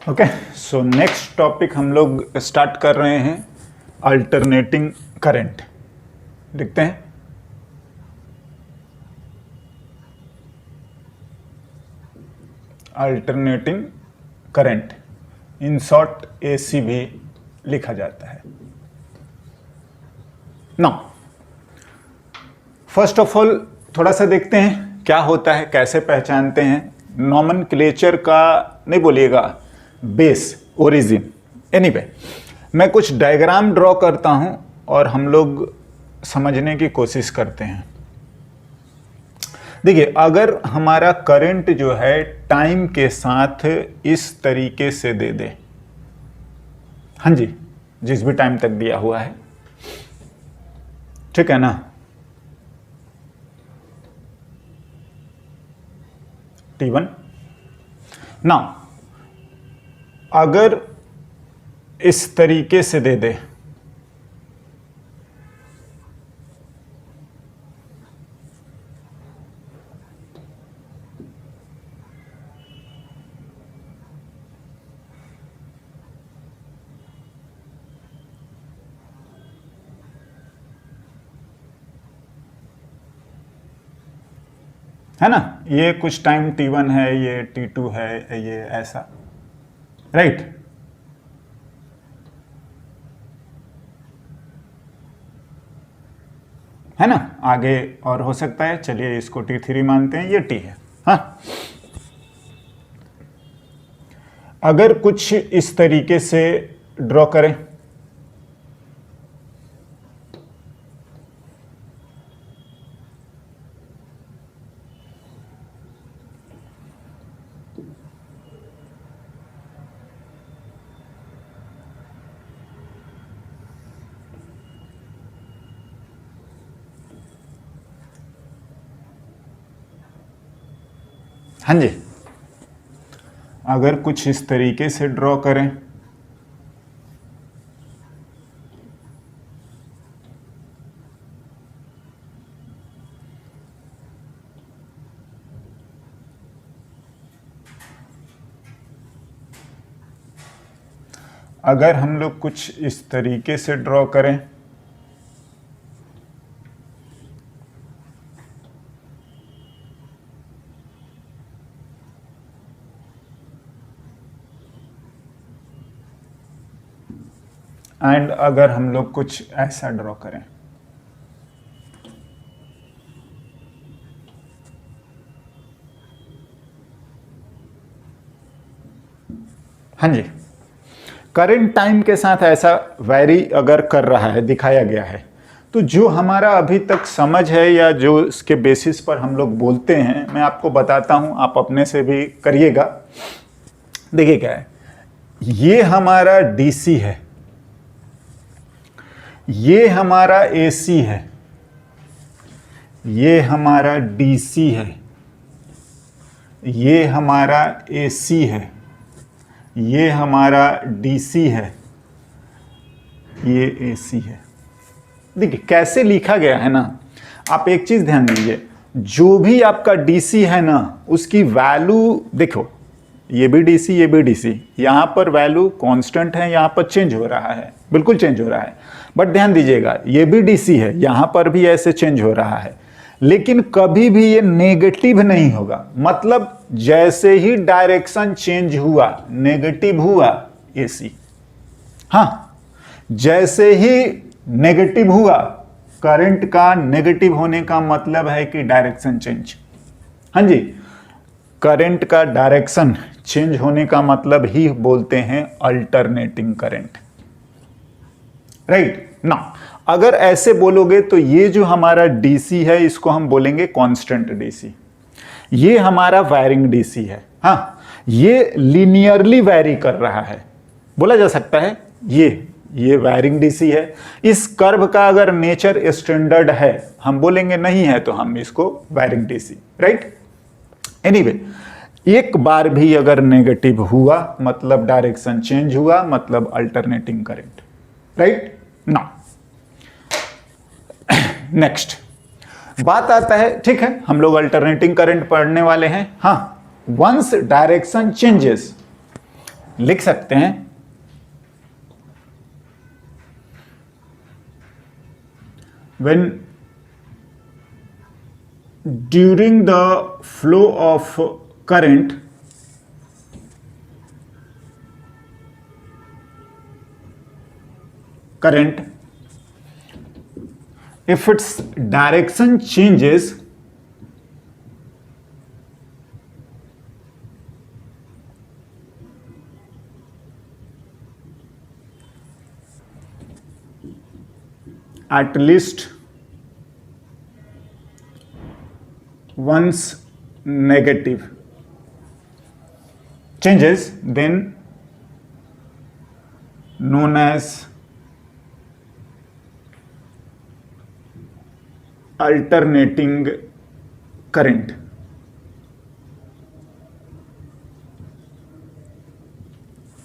Okay, so next topic हम लोग start कर रहे हैं अल्टरनेटिंग करंट। देखते हैं alternating current, in short AC भी लिखा जाता है। नाउ फर्स्ट ऑफ ऑल थोड़ा सा देखते हैं क्या होता है, कैसे पहचानते हैं। नॉमेनक्लेचर का नहीं बोलिएगा, बेस, ओरिजिन। एनीवे, मैं कुछ डायग्राम ड्रॉ करता हूं और हम लोग समझने की कोशिश करते हैं। देखिए, अगर हमारा करंट जो है टाइम के साथ इस तरीके से दे दे, हाँ जी, जिस भी टाइम तक दिया हुआ है, ठीक है ना, T1। ना अगर इस तरीके से दे दे, है ना, ये कुछ टाइम T1 है, ये T2 है, ये ऐसा, राइट। है ना, आगे और हो सकता है, चलिए इसको T3 मानते हैं, ये T है। हाँ, अगर कुछ इस तरीके से ड्रॉ करें, हाँ जी, अगर कुछ इस तरीके से ड्रॉ करें, अगर हम लोग कुछ इस तरीके से ड्रॉ करें, एंड अगर हम लोग कुछ ऐसा ड्रॉ करें, हाँ जी, करंट टाइम के साथ ऐसा वैरी अगर कर रहा है, दिखाया गया है, तो जो हमारा अभी तक समझ है या जो इसके बेसिस पर हम लोग बोलते हैं, मैं आपको बताता हूं, आप अपने से भी करिएगा। देखिए क्या है, ये हमारा डीसी है, ये हमारा एसी है, ये हमारा डीसी है, ये हमारा एसी है, ये हमारा डीसी है, ये एसी है। देखिए कैसे लिखा गया है ना, आप एक चीज ध्यान दीजिए, जो भी आपका डीसी है ना, उसकी वैल्यू देखो, ये भी डीसी, ये भी डीसी, यहां पर वैल्यू कांस्टेंट है, यहां पर चेंज हो रहा है, बिल्कुल चेंज हो रहा है। बट ध्यान दीजिएगा, ये भी डीसी है, यहां पर भी ऐसे चेंज हो रहा है, लेकिन कभी भी ये नेगेटिव नहीं होगा। मतलब जैसे ही डायरेक्शन चेंज हुआ, नेगेटिव हुआ एसी, हाँ, जैसे ही नेगेटिव हुआ, करंट का नेगेटिव होने का मतलब है कि डायरेक्शन चेंज। हाँ जी, करंट का डायरेक्शन चेंज होने का मतलब ही बोलते हैं अल्टरनेटिंग करंट, राइट ना। अगर ऐसे बोलोगे तो ये जो हमारा डीसी है, इसको हम बोलेंगे कांस्टेंट डीसी। ये हमारा वायरिंग डीसी है, हाँ, ये लीनियरली वैरी कर रहा है, बोला जा सकता है। ये वायरिंग डीसी है। इस कर्व का अगर नेचर स्टैंडर्ड है, हम बोलेंगे, नहीं है तो हम इसको वायरिंग डीसी, राइट। एनीवे, एक बार भी अगर नेगेटिव हुआ मतलब डायरेक्शन चेंज हुआ, मतलब अल्टरनेटिंग करंट, राइट ना। नेक्स्ट बात आता है, ठीक है, हम लोग अल्टरनेटिंग करंट पढ़ने वाले हैं। हाँ, वंस डायरेक्शन चेंजेस, लिख सकते हैं when during the flow of current if its direction changes at least once negative changes, then known as alternating current.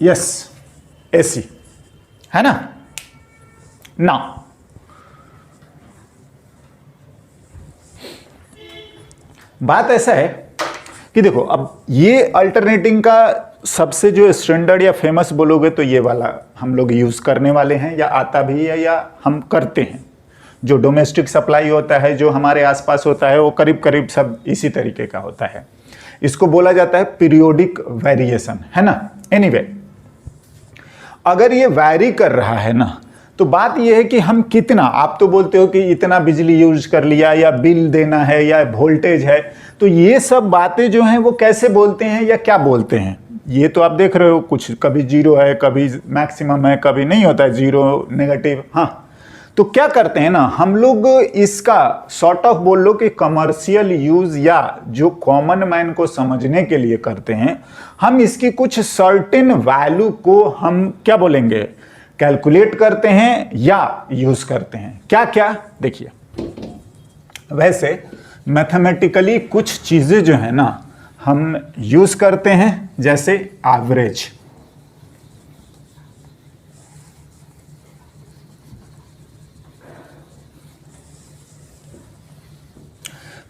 Yes, AC है ना। बात ऐसा है कि देखो, अब ये अल्टरनेटिंग का सबसे जो स्टैंडर्ड या फेमस बोलोगे तो ये वाला हम लोग यूज करने वाले हैं, या आता भी है या हम करते हैं। जो डोमेस्टिक सप्लाई होता है, जो हमारे आसपास होता है, वो करीब करीब सब इसी तरीके का होता है। इसको बोला जाता है पीरियोडिक वेरिएशन, है ना। एनीवे, अगर ये वैरी कर रहा है ना, तो बात यह है कि हम कितना, आप तो बोलते हो कि इतना बिजली यूज कर लिया, या बिल देना है, या वोल्टेज है, तो ये सब बातें जो हैं वो कैसे बोलते हैं या क्या बोलते हैं, ये तो आप देख रहे हो। कुछ कभी जीरो है, कभी मैक्सिमम है, कभी नहीं होता है जीरो, नेगेटिव। हाँ, तो क्या करते हैं ना हम लोग, इसका सॉर्ट ऑफ बोल लो कि कमर्शियल यूज या जो कॉमन मैन को समझने के लिए करते हैं, हम इसकी कुछ सर्टेन वैल्यू को हम क्या बोलेंगे, कैलकुलेट करते हैं या यूज करते हैं। क्या क्या, देखिए, वैसे मैथमेटिकली कुछ चीजें जो है ना हम यूज करते हैं, जैसे एवरेज।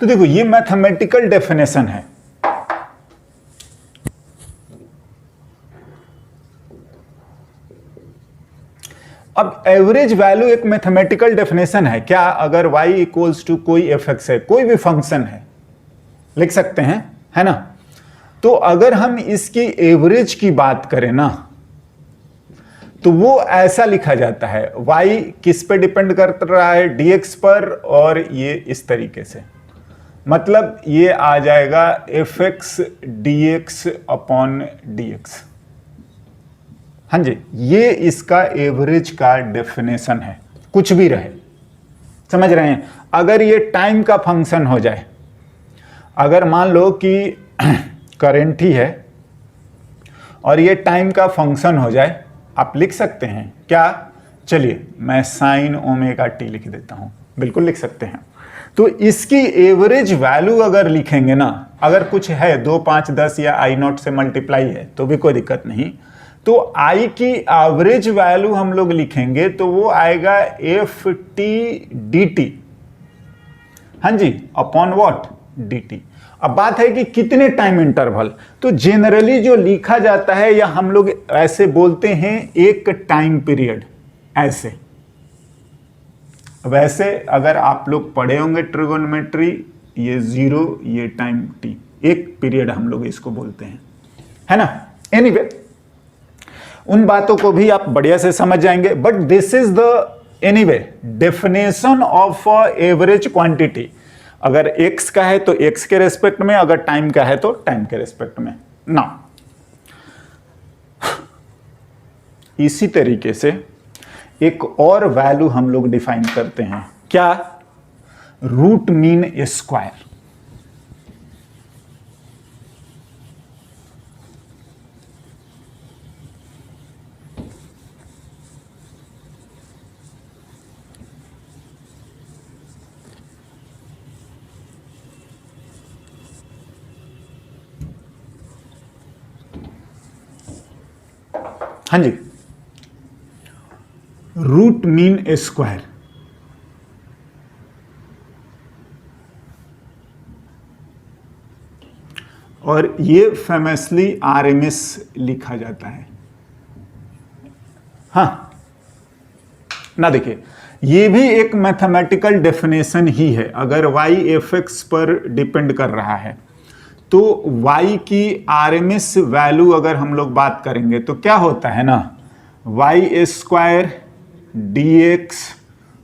तो देखो, ये मैथमेटिकल डेफिनेशन है। अब एवरेज वैल्यू एक मैथमेटिकल डेफिनेशन है। क्या, अगर y इक्वल्स टू कोई fx है, कोई भी फंक्शन है, लिख सकते हैं, है ना। तो अगर हम इसकी एवरेज की बात करें ना, तो वो ऐसा लिखा जाता है, y किस पे डिपेंड कर रहा है, dx पर, और ये इस तरीके से, मतलब ये आ जाएगा fx dx अपॉन dx। हाँ जी, ये इसका एवरेज का डेफिनेशन है, कुछ भी रहे, समझ रहे हैं। अगर ये टाइम का फंक्शन हो जाए, अगर मान लो कि करंट ही है और ये टाइम का फंक्शन हो जाए, आप लिख सकते हैं क्या, चलिए मैं साइन ओमेगा टी लिख देता हूं, बिल्कुल लिख सकते हैं। तो इसकी एवरेज वैल्यू अगर लिखेंगे ना, अगर कुछ है 2, 5, 10 या आई नॉट से मल्टीप्लाई है तो भी कोई दिक्कत नहीं, तो आई की एवरेज वैल्यू हम लोग लिखेंगे तो वो आएगा एफ टी डी टी, हाँ जी, अपॉन व्हाट, डी टी। अब बात है कि कितने टाइम इंटरवल, तो जनरली जो लिखा जाता है या हम लोग ऐसे बोलते हैं एक टाइम पीरियड, ऐसे। वैसे अगर आप लोग पढ़े होंगे ट्रिगोनोमेट्री, ये 0, ये टाइम t, एक पीरियड हम लोग इसको बोलते हैं, है ना। एनीवे, उन बातों को भी आप बढ़िया से समझ जाएंगे, but this is the anyway definition of average quantity. अगर x का है तो x के रेस्पेक्ट में, अगर टाइम का है तो टाइम के रेस्पेक्ट में ना। इसी तरीके से एक और वैल्यू हम लोग डिफाइन करते हैं, क्या, रूट मीन स्क्वायर। हाँ जी, रूट मीन स्क्वायर। और ये फेमसली आरएमएस लिखा जाता है। हाँ ना, देखिए ये भी एक मैथमेटिकल डेफिनेशन ही है। अगर y fx पर डिपेंड कर रहा है तो y की आरएमएस वैल्यू अगर हम लोग बात करेंगे तो क्या होता है ना, y square dx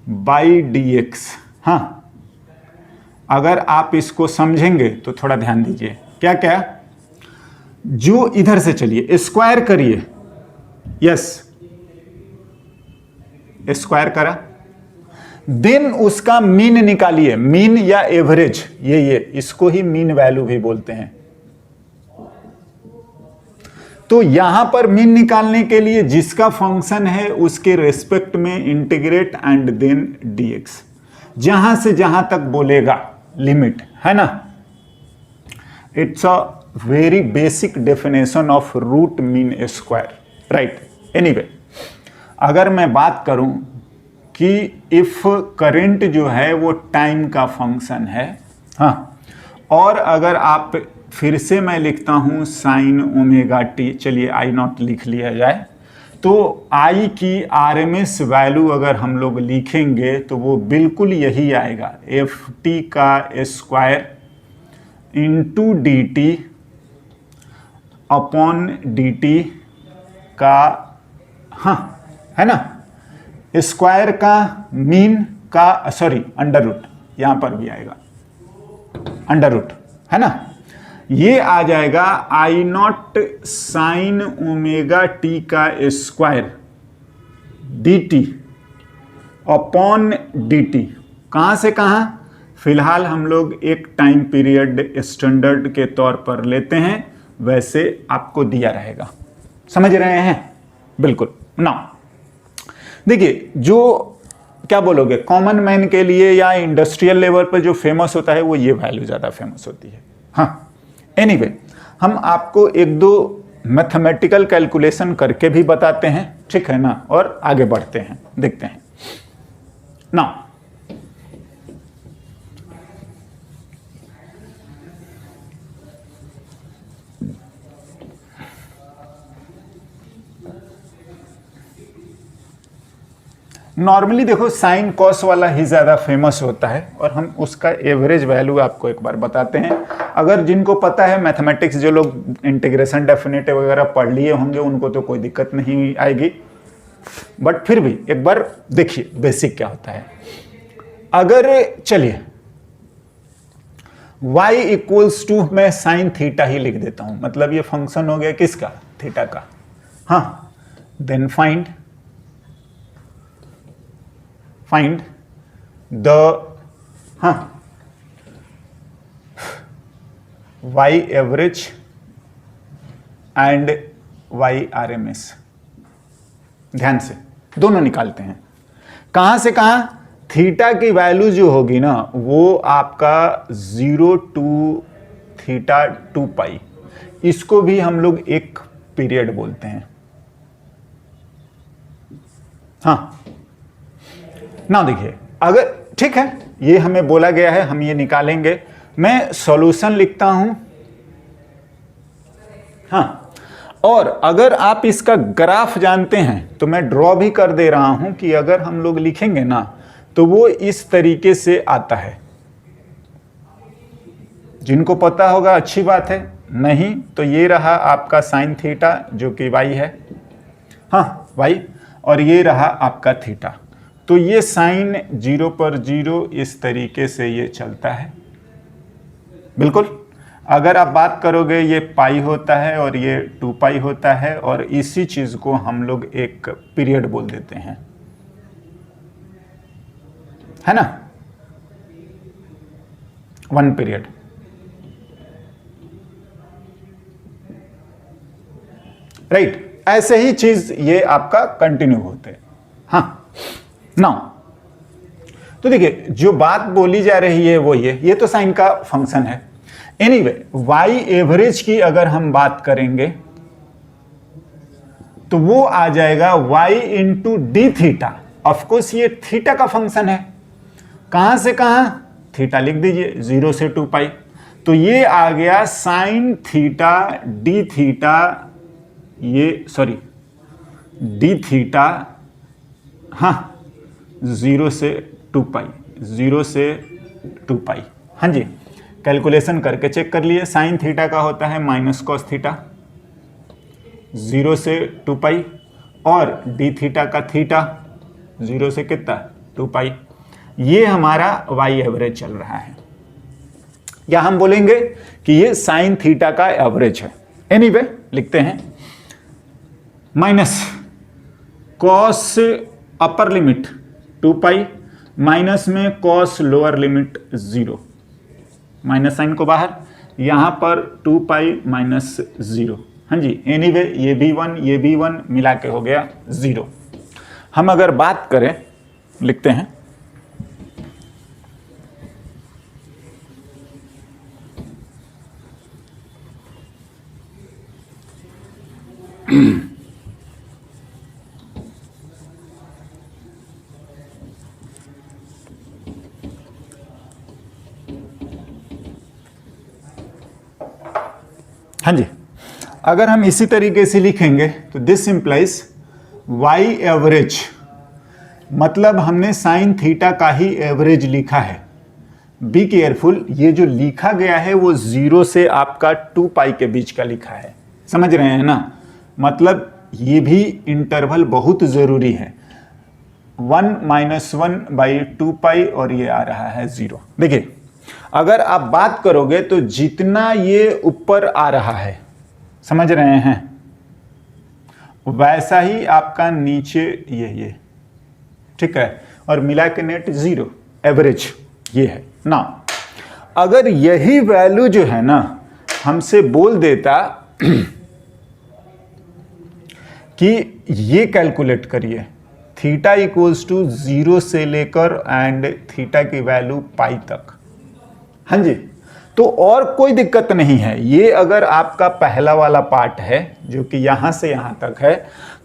by dx। हाँ, अगर आप इसको समझेंगे तो थोड़ा ध्यान दीजिए, क्या क्या, जो इधर से चलिए स्क्वायर करिए, यस स्क्वायर करा, देन उसका मीन निकालिए, मीन या एवरेज, ये इसको ही मीन वैल्यू भी बोलते हैं। तो यहां पर मीन निकालने के लिए जिसका फंक्शन है उसके रेस्पेक्ट में इंटीग्रेट एंड देन dx, जहां से जहां तक बोलेगा लिमिट, है ना। It's a very basic definition of root mean square, right. Anyway, अगर मैं बात करूं कि इफ करंट जो है वो टाइम का फंक्शन है, हाँ, और अगर आप फिर से मैं लिखता हूं साइन ओमेगा टी, चलिए आई नॉट लिख लिया जाए, तो आई की आरएमएस वैल्यू अगर हम लोग लिखेंगे तो वो बिल्कुल यही आएगा, एफ टी का square into D T upon D T का, हाँ है ना, स्क्वायर का मीन का, सॉरी अंडर रूट, यहां पर भी आएगा अंडर रूट, है ना, ये आ जाएगा आई नॉट साइन ओमेगा टी का square D T upon D T. कहां से कहां, फिलहाल हम लोग एक टाइम पीरियड स्टैंडर्ड के तौर पर लेते हैं, वैसे आपको दिया रहेगा, समझ रहे हैं, बिल्कुल ना। देखिए जो क्या बोलोगे, कॉमन मैन के लिए या इंडस्ट्रियल लेवल पर जो फेमस होता है वो ये वैल्यू ज्यादा फेमस होती है। हाँ, एनीवे, हम आपको एक दो मैथमेटिकल कैलकुलेशन करके भी बताते हैं, ठीक है ना, और आगे बढ़ते हैं, देखते हैं ना। नॉर्मली देखो साइन कॉस वाला ही ज़्यादा फेमस होता है, और हम उसका एवरेज वैल्यू आपको एक बार बताते हैं। अगर जिनको पता है मैथमेटिक्स, जो लोग इंटीग्रेशन डेफिनेटिव वगैरह पढ़ लिए होंगे उनको तो कोई दिक्कत नहीं आएगी, बट फिर भी एक बार देखिए बेसिक क्या होता है। अगर चलिए y इक्वल्स टू, मैं साइन थीटा ही लिख देता हूं, मतलब ये फंक्शन हो गया किसका, थीटा का। हाँ, then find the y average and y RMS। ध्यान से दोनों निकालते हैं, कहां से कहां, थीटा की वैल्यू जो होगी ना वो आपका 0 टू थीटा 2 पाई, इसको भी हम लोग एक पीरियड बोलते हैं। हाँ ना, देखिए अगर ठीक है, ये हमें बोला गया है, हम ये निकालेंगे। मैं सॉल्यूशन लिखता हूं, हाँ, और अगर आप इसका ग्राफ जानते हैं तो मैं ड्रॉ भी कर दे रहा हूं कि अगर हम लोग लिखेंगे ना तो वो इस तरीके से आता है। जिनको पता होगा अच्छी बात है, नहीं तो ये रहा आपका साइन थीटा जो कि y है, हाँ y, और ये रहा आपका थीटा। तो ये साइन 0 पर 0 इस तरीके से ये चलता है, बिल्कुल। अगर आप बात करोगे ये पाई होता है और ये 2 पाई होता है, और इसी चीज को हम लोग एक पीरियड बोल देते हैं, है ना, 1 पीरियड। राइट, ऐसे ही चीज ये आपका कंटिन्यू होते हैं। हाँ नाउ, तो देखिए जो बात बोली जा रही है वो ये तो साइन का फंक्शन है। एनीवे, y एवरेज की अगर हम बात करेंगे तो वो आ जाएगा y into D theta. Of course ये थीटा का फंक्शन है, कहां से कहां, थीटा लिख दीजिए 0 से 2 पाई, तो ये आ गया साइन थीटा डी थीटा, ये सॉरी डी थीटा, हाँ 0 से 2 पाई, 0 से 2 पाई। हाँ जी, कैलकुलेशन करके चेक कर लिए। साइन थीटा का होता है माइनस कॉस थीटा, 0 से 2 पाई, और डी थीटा का थीटा 0 से कितना 2 पाई। ये हमारा वाई एवरेज चल रहा है, या हम बोलेंगे कि ये साइन थीटा का एवरेज है। एनीवे लिखते हैं minus cos upper limit 2 pi, minus में cos lower limit 0, minus sine को बाहर, यहां पर 2 पाई माइनस 0। हाँ जी, एनीवे ये भी 1 ये भी 1 मिला के हो गया 0। हम अगर बात करें, लिखते हैं हाँ जी, अगर हम इसी तरीके से लिखेंगे तो दिस इंप्लाइज वाई एवरेज, मतलब हमने साइन थीटा का ही एवरेज लिखा है। बी केयरफुल, ये जो लिखा गया है वो 0 से आपका 2 पाई के बीच का लिखा है, समझ रहे हैं ना। मतलब ये भी इंटरवल बहुत जरूरी है। 1 - 1/2 पाई और ये आ रहा है 0। देखिए अगर आप बात करोगे तो जितना ये ऊपर आ रहा है, समझ रहे हैं, वैसा ही आपका नीचे ये ठीक है, और मिला के नेट 0 एवरेज ये है ना। अगर यही वैल्यू जो है ना हमसे बोल देता कि ये कैलकुलेट करिए, थीटा इक्वल्स टू 0 से लेकर एंड थीटा की वैल्यू पाई तक, हाँ जी, तो और कोई दिक्कत नहीं है। ये अगर आपका पहला वाला पार्ट है जो कि यहां से यहां तक है,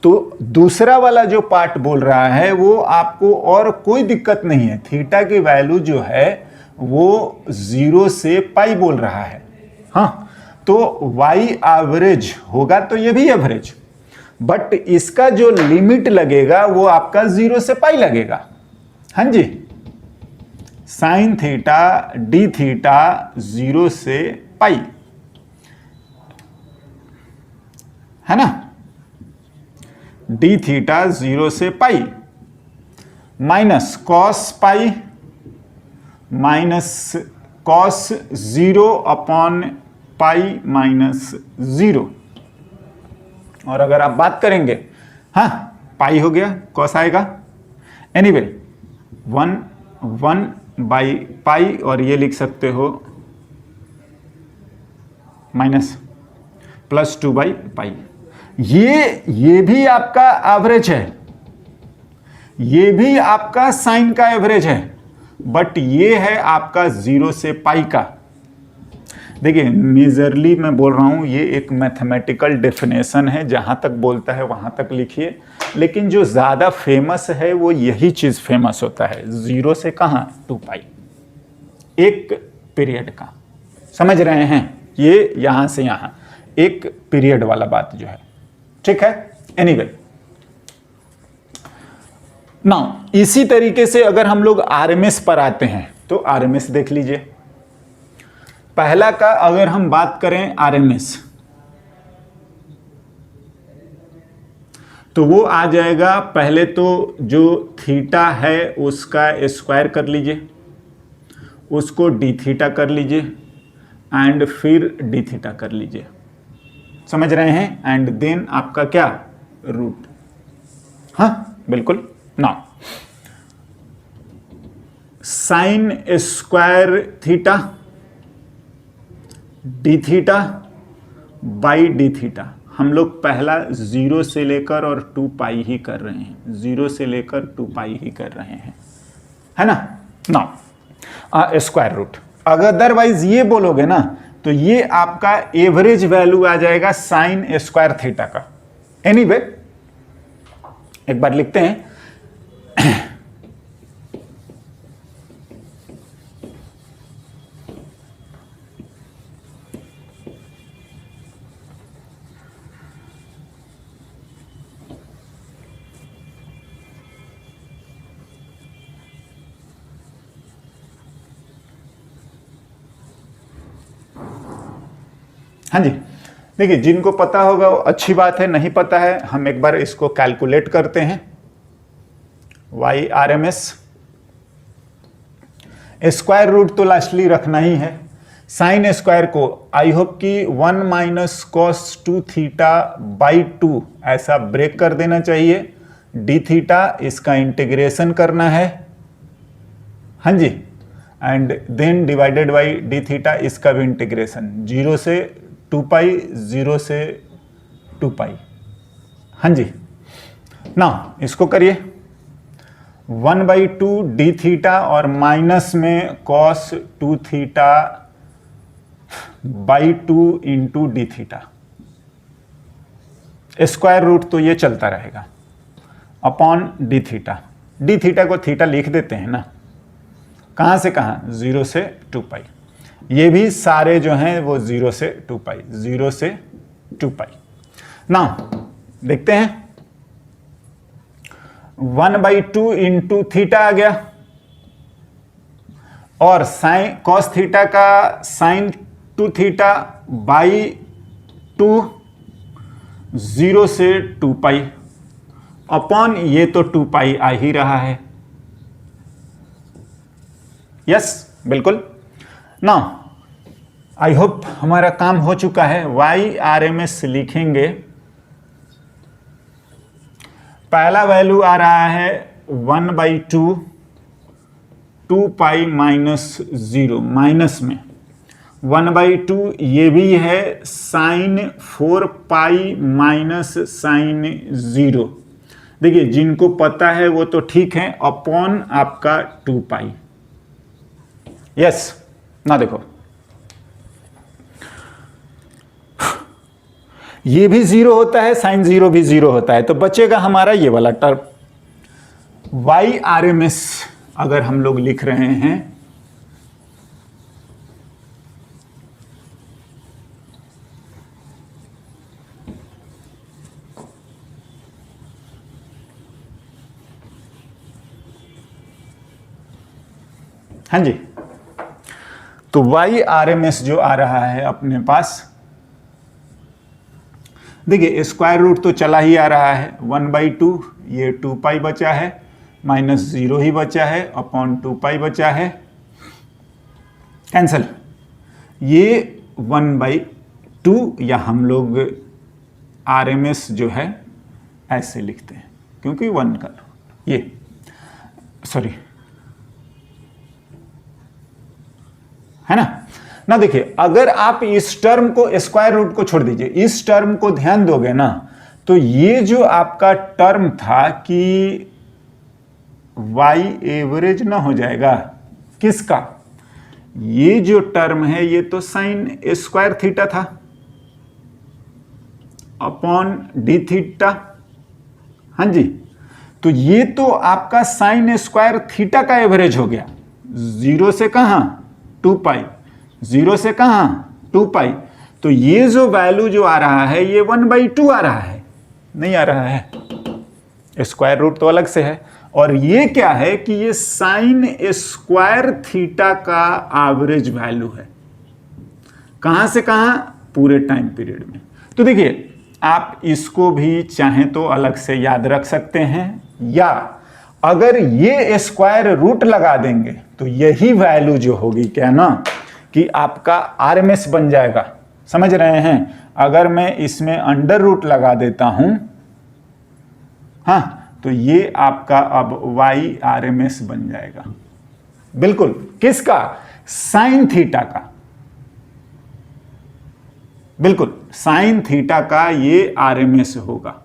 तो दूसरा वाला जो पार्ट बोल रहा है वो आपको और कोई दिक्कत नहीं है। थीटा की वैल्यू जो है वो 0 से पाई बोल रहा है, हाँ, तो वाई एवरेज होगा तो ये भी एवरेज, बट इसका जो लिमिट लगेगा वो आपका 0 से पाई लगेगा। हाँ जी, साइन थीटा डी थीटा 0 से पाई, है ना, डी थीटा 0 से pi minus cos pi minus cos 0 upon pi minus 0। और अगर आप बात करेंगे, हाँ पाई हो गया, कॉस आएगा। एनीवे 1 बाई पाई, और ये लिख सकते हो माइनस प्लस 2 बाई पाई। ये भी आपका एवरेज है, ये भी आपका साइन का एवरेज है, बट ये है आपका 0 से पाई का। देखिए मेजरली मैं बोल रहा हूं, ये एक मैथमेटिकल डेफिनेशन है, जहां तक बोलता है वहां तक लिखिए, लेकिन जो ज्यादा फेमस है वो यही चीज फेमस होता है, 0 से कहां 2 पाई, एक पीरियड का, समझ रहे हैं, ये यहां से यहां एक पीरियड वाला बात जो है, ठीक है। एनीवे नाउ इसी तरीके से अगर हम लोग आरएमएस पर आते हैं तो आरएमएस देख लीजिए। पहला का अगर हम बात करें आरएमएस, तो वो आ जाएगा, पहले तो जो थीटा है उसका स्क्वायर कर लीजिए, उसको डी थीटा कर लीजिए एंड फिर डी थीटा कर लीजिए, समझ रहे हैं, एंड देन आपका क्या रूट, हाँ बिल्कुल। Now sine square theta D theta by d theta, हम लोग पहला 0 से लेकर और 2 पाई ही कर रहे हैं, 0 से लेकर 2 पाई ही कर रहे हैं, है ना। नाउ स्क्वायर रूट, अगर अदरवाइज ये बोलोगे ना तो ये आपका एवरेज वैल्यू आ जाएगा साइन स्क्वायर थीटा का। एनीवे एक बार लिखते हैं, हाँ जी, देखिए जिनको पता होगा वो अच्छी बात है, नहीं पता है हम एक बार इसको कैलकुलेट करते हैं। Y R M S square root तो लास्टली रखना ही है। साइन स्क्वायर को आई होप कि 1 माइनस कॉस 2 थीटा बाई 2 ऐसा ब्रेक कर देना चाहिए। डी थीटा इसका इंटीग्रेशन करना है, हाँ जी, and then divided by d theta इसका भी इंटीग्रेशन 0 से 2 पाई, 0 से 2 पाई, हाँ जी। ना इसको करिए 1/2 डी थीटा और माइनस में cos 2 theta by 2 into D theta. Square root तो ये चलता रहेगा upon D theta. D theta को थीटा लिख देते हैं ना, कहां से कहां, 0 से 2 पाई। ये भी सारे जो हैं वो 0 से 2 पाई, 0 से 2 पाई। ना देखते हैं 1/2 इंटू थीटा आ गया और साइन कॉस थीटा का साइन 2 थीटा बाई 2, 0 से 2 पाई अपॉन ये तो 2 पाई आ ही रहा है। यस बिल्कुल। ना आई होप हमारा काम हो चुका है। वाई आर एम एस लिखेंगे, पहला वैल्यू आ रहा है 1/2 2 पाई माइनस 0, माइनस में 1/2 ये भी है साइन 4 पाई माइनस साइन 0। देखिए जिनको पता है वो तो ठीक है, अपॉन आपका 2 पाई। यस ना देखो ये भी 0 होता है, साइन 0 भी 0 होता है, तो बचेगा हमारा ये वाला term. Y R M S अगर हम लोग लिख रहे हैं हाँ जी, तो वाई आर एम एस जो आ रहा है अपने पास, देखिए स्क्वायर रूट तो चला ही आ रहा है 1/2, ये 2 पाई बचा है, माइनस 0 ही बचा है, अपॉन 2 पाई बचा है, कैंसल। ये 1/2 या हम लोग आर एम एस जो है ऐसे लिखते हैं क्योंकि 1 का ये सॉरी है ना देखिए अगर आप इस टर्म को स्क्वायर रूट को छोड़ दीजिए, इस टर्म को ध्यान दोगे ना, तो ये जो आपका टर्म था कि y एवरेज ना हो जाएगा किसका, ये जो टर्म है ये तो साइन स्क्वायर थीटा था अपॉन डी थीटा, हाँ जी, तो ये तो आपका साइन स्क्वायर थीटा का एवरेज हो गया। 0 से कहां 2 पाई, 0 से कहां 2 पाई, तो ये जो वैल्यू जो आ रहा है ये 1/2 आ रहा है, नहीं आ रहा है, स्क्वायर रूट तो अलग से है। और ये क्या है कि ये साइन स्क्वायर थीटा का एवरेज वैल्यू है, कहां से कहां, पूरे टाइम पीरियड में। तो देखिए आप इसको भी चाहें तो अलग से याद रख सकते हैं, या अगर ये स्क्वायर रूट लगा देंगे तो यही वैल्यू जो होगी क्या ना कि आपका आरएमएस बन जाएगा, समझ रहे हैं। अगर मैं इसमें अंडर रूट लगा देता हूं, हाँ, तो ये आपका अब वाई आरएमएस बन जाएगा, बिल्कुल किसका, साइन थीटा का, बिल्कुल साइन थीटा का ये आरएमएस होगा,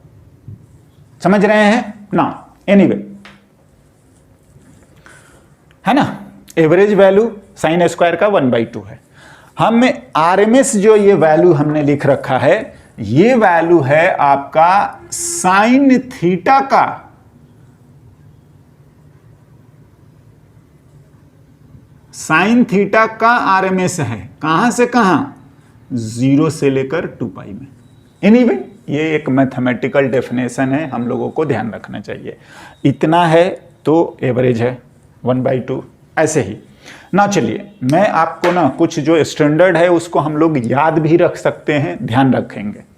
समझ रहे हैं ना। एनीवे है ना, एवरेज वैल्यू साइन स्क्वायर का 1/2 है। हम आरएमएस जो ये वैल्यू हमने लिख रखा है, ये वैल्यू है आपका साइन थीटा का आरएमएस है, कहां से कहां, 0 से लेकर 2 पाई में। एनीवे ये एक मैथमेटिकल डेफिनेशन है, हम लोगों को ध्यान रखना चाहिए। इतना है तो एवरेज है 1/2, ऐसे ही ना चलिए मैं आपको ना कुछ जो स्टैंडर्ड है उसको हम लोग याद भी रख सकते हैं, ध्यान रखेंगे।